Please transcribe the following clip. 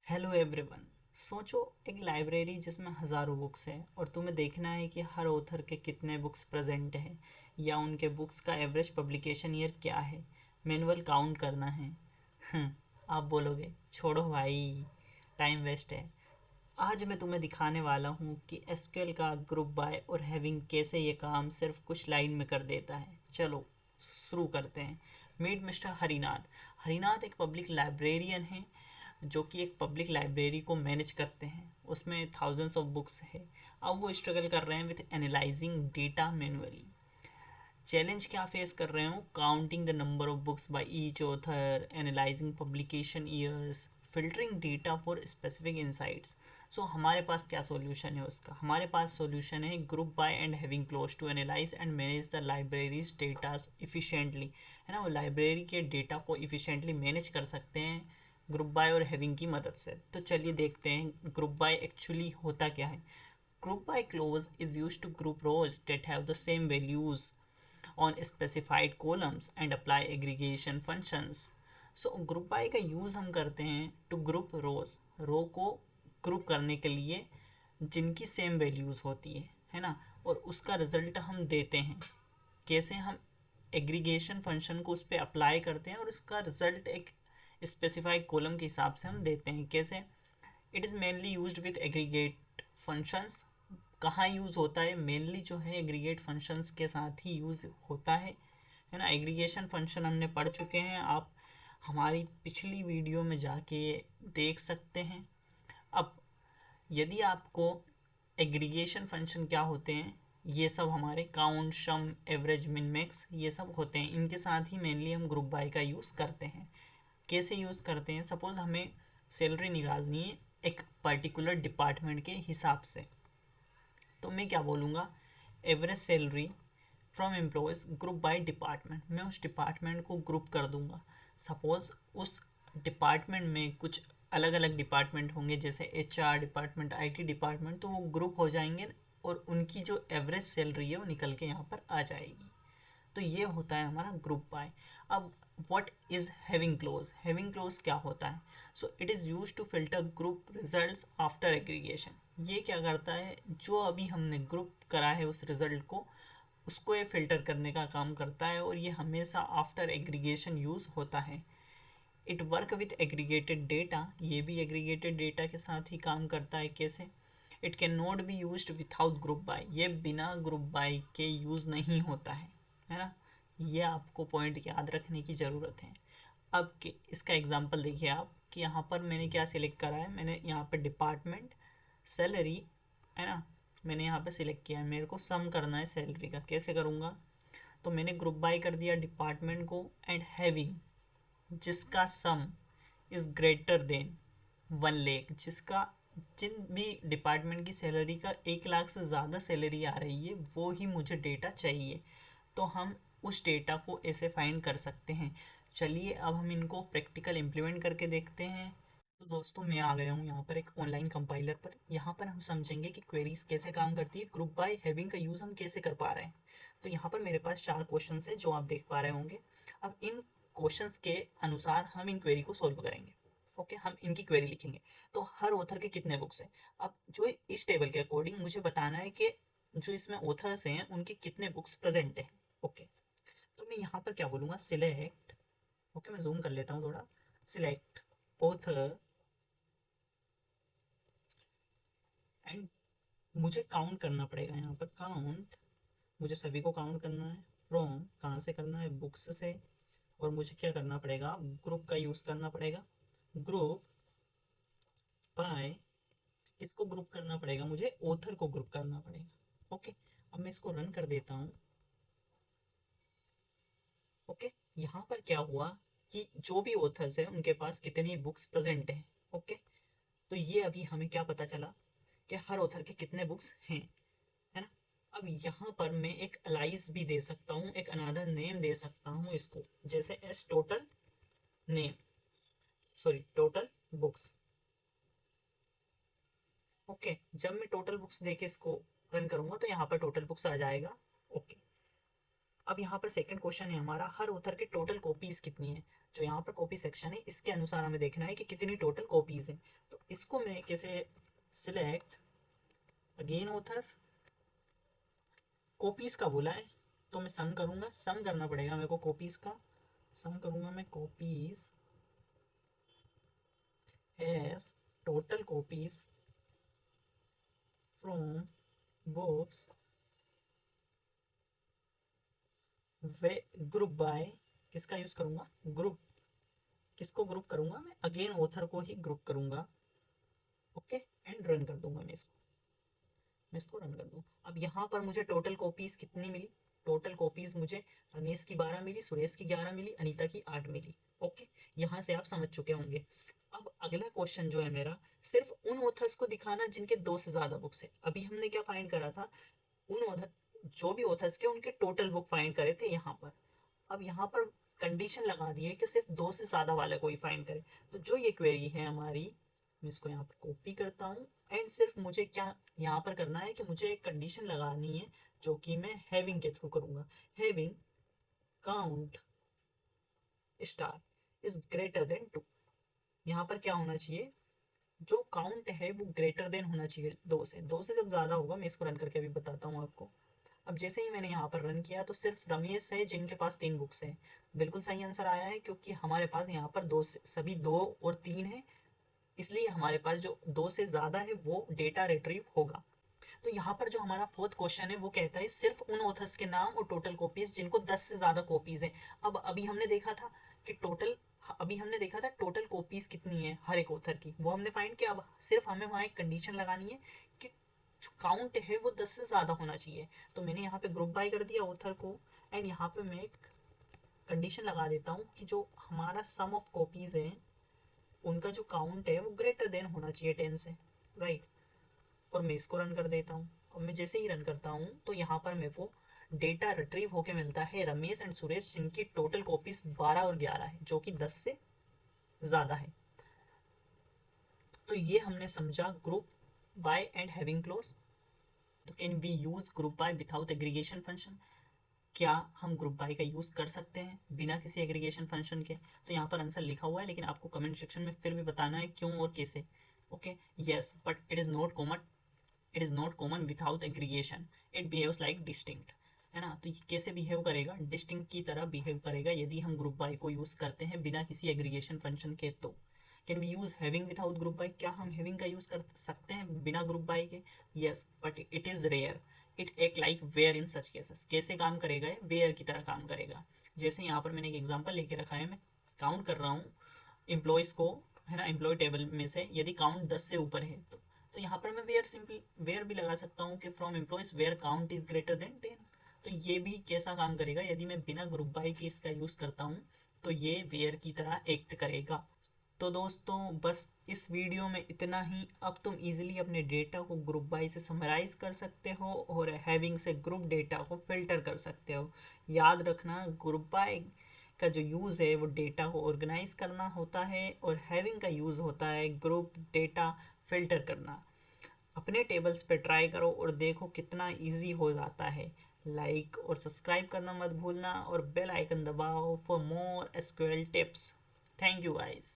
Hello everyone. सोचो, एक library जिसमें हज़ारों बुक्स हैं और तुम्हें देखना है कि हर ऑथर के कितने बुक्स प्रेजेंट हैं या उनके बुक्स का एवरेज पब्लिकेशन ईयर क्या है। मैनुअल काउंट करना है। आप बोलोगे छोड़ो भाई, टाइम वेस्ट है। आज मैं तुम्हें दिखाने वाला हूँ कि एसक्यूएल का ग्रुप बाय और हैविंग कैसे ये काम सिर्फ कुछ लाइन में कर देता है। चलो शुरू करते हैं। Meet mister Harinath. हरिनाथ एक पब्लिक लाइब्रेरियन है जो कि एक पब्लिक लाइब्रेरी को मैनेज करते हैं। उसमें थाउजेंड्स ऑफ बुक्स है। अब वो स्ट्रगल कर रहे हैं with analysing data manually. Challenge क्या फेस कर रहे हो? Counting the number of books by each author, analysing publication years, filtering data for specific insights. So हमारे पास क्या सॉल्यूशन है उसका? हमारे पास सॉल्यूशन है group by and having clause to analyse and manage the libraries data efficiently. है ना, वो लाइब्रेरी के डेटा को इफिशिएंटली मैनेज कर सकते हैं ग्रुप बाय और हैविंग की मदद से। तो चलिए देखते हैं ग्रुप बाय एक्चुअली होता क्या है। Group by close is used to group rows that have the same values on specified columns and apply aggregation functions. So group by का यूज़ हम करते हैं to group rows, रो को ग्रुप करने के लिए जिनकी सेम वैल्यूज़ होती है ना, और उसका रिजल्ट हम देते हैं। कैसे? हम एग्रीगेशन फंक्शन को उस पर अप्लाई करते हैं और उसका रिजल्ट एक स्पेसिफाइड कॉलम के हिसाब से हम देते हैं। कैसे? It is mainly used with aggregate functions. कहाँ यूज़ होता है? मेनली जो है एग्रीगेट फंक्शंस के साथ ही यूज़ होता है ना। एग्रीगेशन फंक्शन हमने पढ़ चुके हैं, आप हमारी पिछली वीडियो में जाके देख सकते हैं। अब यदि आपको एग्रीगेशन फंक्शन क्या होते हैं, ये सब हमारे काउंट, सम, एवरेज, मिन, मैक्स ये सब होते हैं। इनके साथ ही मेनली हम ग्रुप बाय का यूज़ करते हैं। कैसे यूज़ करते हैं? सपोज़ हमें सैलरी निकालनी है एक पर्टिकुलर डिपार्टमेंट के हिसाब से, तो मैं क्या बोलूँगा? Average salary from employees group by department. मैं उस डिपार्टमेंट को ग्रुप कर दूँगा। सपोज़ उस डिपार्टमेंट में कुछ अलग अलग डिपार्टमेंट होंगे, जैसे एचआर डिपार्टमेंट, आईटी डिपार्टमेंट, तो वो ग्रुप हो जाएंगे और उनकी जो एवरेज सैलरी है वो निकल के यहाँ पर आ जाएगी। तो ये होता है हमारा ग्रुप बाय। अब what is having close? Having close क्या होता है? So it is use to filter group results after aggregation. ये क्या करता है? जो अभी हमने ग्रुप करा है उस रिजल्ट को, उसको ये फिल्टर करने का काम करता है और ये हमेशा आफ्टर एग्रीगेशन यूज़ होता है। It work with aggregated data. ये भी एग्रीगेटेड डेटा के साथ ही काम करता है। कैसे? It can not be use without group by. ये बिना ग्रुप बाय के यूज़ नहीं होता है ना। ये आपको पॉइंट याद रखने की ज़रूरत है। अब इसका एग्जांपल देखिए आप कि यहाँ पर मैंने क्या सिलेक्ट करा है। मैंने यहाँ पर डिपार्टमेंट, सैलरी, है ना, मैंने यहाँ पे सिलेक्ट किया है। मेरे को सम करना है सैलरी का। कैसे करूँगा? तो मैंने ग्रुप बाय कर दिया डिपार्टमेंट को एंड हैविंग, जिसका सम इज़ ग्रेटर देन 1 लाख, जिसका जिन भी डिपार्टमेंट की सैलरी का 1 लाख से ज़्यादा सैलरी आ रही है वो ही मुझे डेटा चाहिए। तो हम उस डेटा को ऐसे फाइंड कर सकते हैं। चलिए अब हम इनको प्रैक्टिकल इम्प्लीमेंट करके देखते हैं। तो दोस्तों मैं आ गया हूँ यहाँ पर एक ऑनलाइन कंपाइलर पर। यहाँ पर हम समझेंगे कि क्वेरीज कैसे काम करती है, ग्रुप बाय हैविंग का यूज़ हम कैसे कर पा रहे हैं। तो यहाँ पर मेरे पास 4 क्वेश्चंस हैं जो आप देख पा रहे होंगे। अब इन क्वेश्चंस के अनुसार हम इन क्वेरी को सॉल्व करेंगे। ओके, हम इनकी क्वेरी लिखेंगे। तो हर ऑथर के कितने बुक्स हैं? अब जो इस टेबल के अकॉर्डिंग मुझे बताना है कि जो इसमें ऑथर्स हैं उनके कितने बुक्स प्रेजेंट हैं। ओके, तो मैं यहाँ पर क्या बोलूँगा? सिलेक्ट। ओके, मैं जूम कर लेता हूँ थोड़ा। सिलेक्ट ऑथर एंड मुझे काउंट करना पड़ेगा यहाँ पर। काउंट, मुझे सभी को काउंट करना है। फ्रॉम कहाँ से करना है? बुक्स से। और मुझे क्या करना पड़ेगा? ग्रुप का यूज़ करना पड़ेगा। ग्रुप बाय, किसको ग्रुप करना पड़ेगा? मुझे ऑथर को ग्रुप करना पड़ेगा। ओके, अब मैं इसको रन कर देता हूँ। ओके, यहाँ पर क्या हुआ कि जो भी ऑथर्स हैं उनके पास कितनी बुक्स प्रेजेंट हैं। ओके, तो ये अभी हमें क्या पता चला कि हर ऑथर के कितने बुक्स हैं, है ना। अब यहाँ पर मैं एक अलाइज भी दे सकता हूँ, एक अनदर नेम दे सकता हूँ इसको, जैसे S total name, sorry total books. Okay, जब मैं टोटल बुक्स देके इसको रन करूंगा तो यहाँ पर टोटल बुक्स आ जाएगा। ओके, अब यहाँ पर सेकंड क्वेश्चन है हमारा, हर ऑथर के टोटल कॉपीज कितनी है। जो यहाँ पर कॉपी सेक्शन है इसके अनुसार हमें देखना है कि कितनी टोटल कॉपीज हैं। तो इसको मैं कैसे सिलेक्ट अगेन ऑथर कॉपीज का बोला है, तो मैं सम करूंगा, सम करना पड़ेगा मेरे को कॉपीज का, सम करूंगा मैं copies as total copies from books वे ग्रुप बाय, किसका यूज करूंगा, ग्रुप, किसको ग्रुप करूंगा मैं, अगेन ऑथर को ही ग्रुप करूंगा। ओके, एंड रन कर दूंगा मैं इसको रन कर दूँ। अब यहाँ पर मुझे टोटल कॉपीज कितनी मिली, टोटल कॉपीज मुझे रमेश की 12 मिली, सुरेश की 11 मिली, अनीता की 8 मिली। ओके, यहाँ से आप समझ चुके होंगे। अब अगला क्वेश्चन जो है मेरा, सिर्फ उन ऑथर्स को दिखाना जिनके 2 से ज्यादा बुक्स है। अभी हमने क्या फाइंड करा था, उन ऑथर, जो भी ऑथर्स के उनके टोटल बुक फाइंड करे थे यहाँ पर। अब यहाँ पर कंडीशन लगा दी है कि सिर्फ 2 से ज्यादा वाले को ही फाइंड करे। तो जो ये क्वेरी है हमारी, मैं इसको यहाँ पर कॉपी करता हूँ, एंड सिर्फ मुझे क्या यहाँ पर करना है कि मुझे एक कंडीशन लगानी है जो कि मैं हैविंग के थ्रू करूँगा। Having count star is greater then 2। यहाँ पर क्या होना चाहिए, जो काउंट है वो ग्रेटर देन होना चाहिए 2 से, 2 से जब ज़्यादा होगा, मैं इसको रन करके अभी बताता हूँ आपको। अब जैसे ही मैंने यहाँ पर रन किया तो सिर्फ रमेश है जिनके पास 3 बुक्स हैं। बिल्कुल सही आंसर आया है, क्योंकि हमारे पास यहाँ पर दो से सभी 2 और 3 है, इसलिए हमारे पास जो 2 से ज़्यादा है वो डेटा रिट्रीव होगा। तो यहाँ पर जो हमारा फोर्थ क्वेश्चन है वो कहता है सिर्फ उन ऑथर्स के नाम और टोटल कॉपीज जिनको 10 से ज़्यादा कॉपीज हैं। अब अभी हमने देखा था कि टोटल कॉपीज कितनी है हर एक ऑथर की, वो हमने फाइंड किया। अब सिर्फ हमें वहाँ एक कंडीशन लगानी है कि जो काउंट है वो 10 से ज़्यादा होना चाहिए। तो मैंने यहाँ पे ग्रुप बाय कर दिया ऑथर को, एंड यहाँ पे मैं एक कंडीशन लगा देता हूँ कि जो हमारा सम ऑफ कॉपीज है उनका जो काउंट है वो ग्रेटर देन होना चाहिए 10 से, राइट। और मैं इसको रन कर देता हूँ। अब मैं जैसे ही रन करता हूँ तो यहाँ पर मेरे को डेटा रिट्रीव होके मिलता है रमेश एंड सुरेश जिनकी टोटल कॉपीज 12 और 11 है, जो कि 10 से ज़्यादा है। तो ये हमने समझा group by and having clause. तो can we use group by without aggregation function, क्या हम ग्रुप बाय का यूज़ कर सकते हैं बिना किसी एग्रीगेशन फंक्शन के। तो यहाँ पर आंसर लिखा हुआ है, लेकिन आपको कमेंट सेक्शन में फिर भी बताना है क्यों और कैसे। Okay, yes but it is not common, it is not common without aggregation, it behaves like distinct, है ना। तो ये कैसे बिहेव करेगा, डिस्टिंक्ट की तरह बिहेव करेगा यदि हम ग्रुप बाय को यूज़ करते हैं बिना किसी एग्रीगेशन फंक्शन के। तो can we use having without group by, क्या हम हैविंग का यूज़ कर सकते हैं बिना ग्रुप बाय के, yes but it is rare, it एक like where in such cases. कैसे काम करेगा, ये वेयर की तरह काम करेगा। जैसे यहाँ पर मैंने एक एग्जांपल लेके रखा है, मैं काउंट कर रहा हूँ एम्प्लॉयज़ को, है ना, एम्प्लॉय टेबल में से यदि काउंट 10 से ऊपर है तो यहाँ पर मैं वेयर सिंपल वेयर भी लगा सकता हूँ कि from employees where count is greater than 10। तो ये भी कैसा काम करेगा, यदि मैं बिना ग्रुप बाय के इसका यूज़ करता हूँ तो ये वेयर की तरह एक्ट करेगा। तो दोस्तों बस इस वीडियो में इतना ही। अब तुम इजीली अपने डेटा को ग्रुप बाय से समराइज कर सकते हो और हैविंग से ग्रुप डेटा को फिल्टर कर सकते हो। याद रखना, ग्रुप बाय का जो यूज़ है वो डेटा को ऑर्गेनाइज करना होता है, और हैविंग का यूज़ होता है ग्रुप डेटा फिल्टर करना। अपने टेबल्स पे ट्राई करो और देखो कितना इजी हो जाता है। लाइक और सब्सक्राइब करना मत भूलना, और बेल आइकन दबाओ for more SQL tips. Thank you guys.